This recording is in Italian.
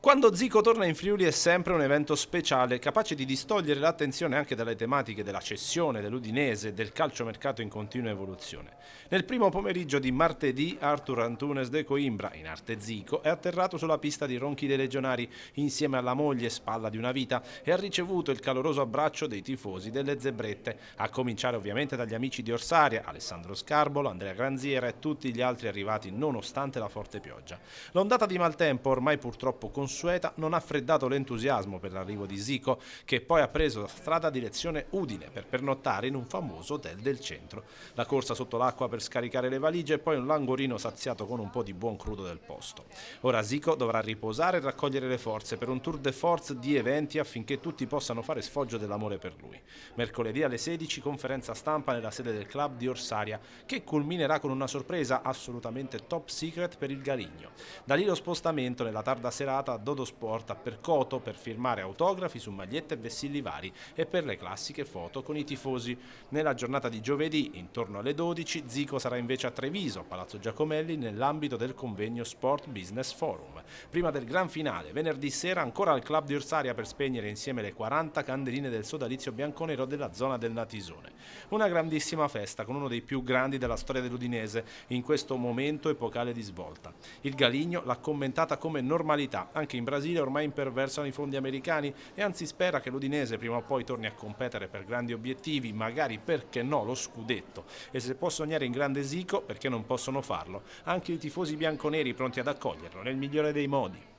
Quando Zico torna in Friuli è sempre un evento speciale, capace di distogliere l'attenzione anche dalle tematiche della cessione, dell'Udinese e del calciomercato in continua evoluzione. Nel primo pomeriggio di martedì, Arthur Antunes de Coimbra, in arte Zico, è atterrato sulla pista di Ronchi dei Legionari insieme alla moglie, spalla di una vita, e ha ricevuto il caloroso abbraccio dei tifosi delle Zebrette, a cominciare ovviamente dagli amici di Orsaria, Alessandro Scarbolo, Andrea Granziera e tutti gli altri arrivati nonostante la forte pioggia. L'ondata di maltempo, ormai purtroppo consueta, non ha freddato l'entusiasmo per l'arrivo di Zico, che poi ha preso la strada direzione Udine per pernottare in un famoso hotel del centro. La corsa sotto l'acqua per scaricare le valigie e poi un languorino saziato con un po' di buon crudo del posto. Ora Zico dovrà riposare e raccogliere le forze per un tour de force di eventi affinché tutti possano fare sfoggio dell'amore per lui. Mercoledì alle 16 conferenza stampa nella sede del club di Orsaria, che culminerà con una sorpresa assolutamente top secret per il Galigno. Da lì lo spostamento nella tarda serata a Dodo Sport a Percoto per firmare autografi su magliette e vessilli vari e per le classiche foto con i tifosi. Nella giornata di giovedì, intorno alle 12, Zico sarà invece a Treviso, a Palazzo Giacomelli, nell'ambito del convegno Sport Business Forum. Prima del gran finale, venerdì sera ancora al club di Orsaria per spegnere insieme le 40 candeline del sodalizio bianconero della zona del Natisone. Una grandissima festa con uno dei più grandi della storia dell'Udinese in questo momento epocale di svolta. Il Galigno l'ha commentata come normalità, anche in Brasile ormai imperversano i fondi americani e anzi spera che l'Udinese prima o poi torni a competere per grandi obiettivi, magari perché no lo scudetto. E se può sognare in grande Zico, perché non possono farlo? Anche i tifosi bianconeri pronti ad accoglierlo nel migliore dei modi.